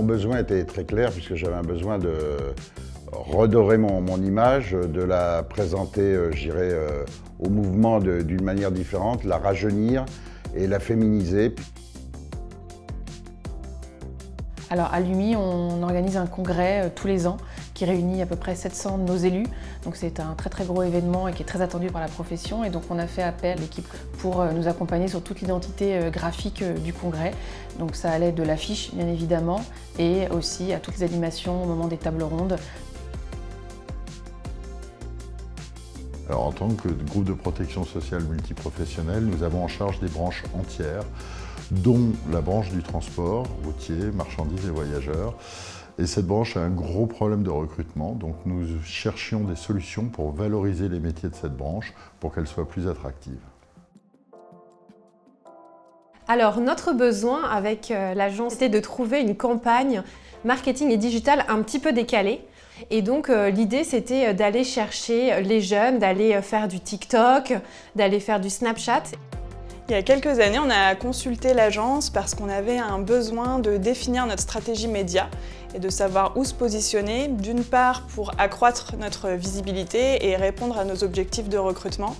besoin était très clair puisque j'avais un besoin de redorer mon image, de la présenter, je dirais, au mouvement d'une manière différente, la rajeunir et la féminiser. Alors à l'UMI, on organise un congrès tous les ans qui réunit à peu près 700 de nos élus. Donc c'est un très gros événement et qui est très attendu par la profession. Et donc on a fait appel à l'équipe pour nous accompagner sur toute l'identité graphique du congrès. Donc ça allait de l'affiche bien évidemment et aussi à toutes les animations au moment des tables rondes. Alors, en tant que groupe de protection sociale multiprofessionnelle, nous avons en charge des branches entières, dont la branche du transport routier, marchandises et voyageurs. Et cette branche a un gros problème de recrutement, donc nous cherchions des solutions pour valoriser les métiers de cette branche, pour qu'elle soit plus attractive. Alors, notre besoin avec l'agence, c'était de trouver une campagne marketing et digital un petit peu décalée. Et donc l'idée c'était d'aller chercher les jeunes, d'aller faire du TikTok, d'aller faire du Snapchat. Il y a quelques années, on a consulté l'agence parce qu'on avait un besoin de définir notre stratégie média et de savoir où se positionner, d'une part pour accroître notre visibilité et répondre à nos objectifs de recrutement.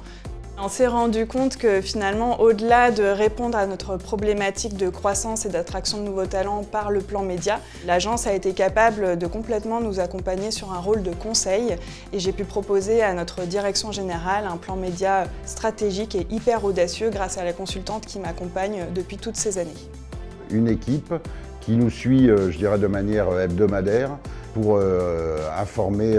On s'est rendu compte que finalement, au-delà de répondre à notre problématique de croissance et d'attraction de nouveaux talents par le plan média, l'agence a été capable de complètement nous accompagner sur un rôle de conseil et j'ai pu proposer à notre direction générale un plan média stratégique et hyper audacieux grâce à la consultante qui m'accompagne depuis toutes ces années. Une équipe qui nous suit, je dirais, de manière hebdomadaire pour informer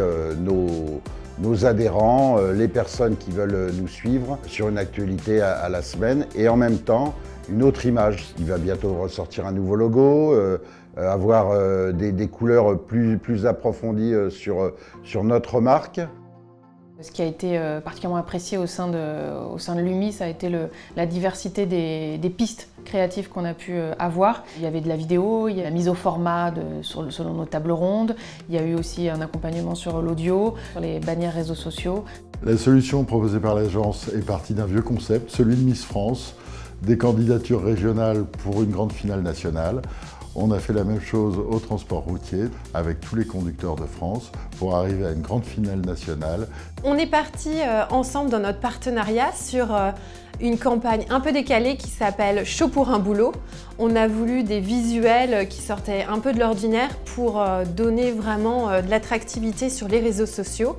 nos adhérents, les personnes qui veulent nous suivre sur une actualité à la semaine et en même temps une autre image. Il va bientôt ressortir un nouveau logo, avoir des couleurs plus approfondies sur notre marque. Ce qui a été particulièrement apprécié au sein de l'UMI, ça a été la diversité des pistes créatives qu'on a pu avoir. Il y avait de la vidéo, il y a la mise au format selon nos tables rondes, il y a eu aussi un accompagnement sur l'audio, sur les bannières réseaux sociaux. La solution proposée par l'agence est partie d'un vieux concept, celui de Miss France, des candidatures régionales pour une grande finale nationale. On a fait la même chose au transport routier avec tous les conducteurs de France pour arriver à une grande finale nationale. On est parti ensemble dans notre partenariat sur une campagne un peu décalée qui s'appelle Chaud pour un boulot. On a voulu des visuels qui sortaient un peu de l'ordinaire pour donner vraiment de l'attractivité sur les réseaux sociaux.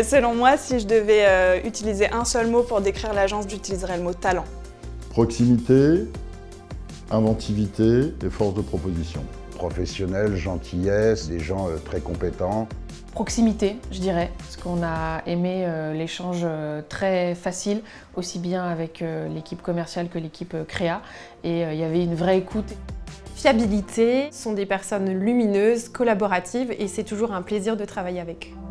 Selon moi, si je devais utiliser un seul mot pour décrire l'agence, j'utiliserais le mot talent. Proximité, inventivité et force de proposition. Professionnel, gentillesse, des gens très compétents. Proximité, je dirais, parce qu'on a aimé l'échange très facile, aussi bien avec l'équipe commerciale que l'équipe créa, et il y avait une vraie écoute. Fiabilité, ce sont des personnes lumineuses, collaboratives, et c'est toujours un plaisir de travailler avec eux.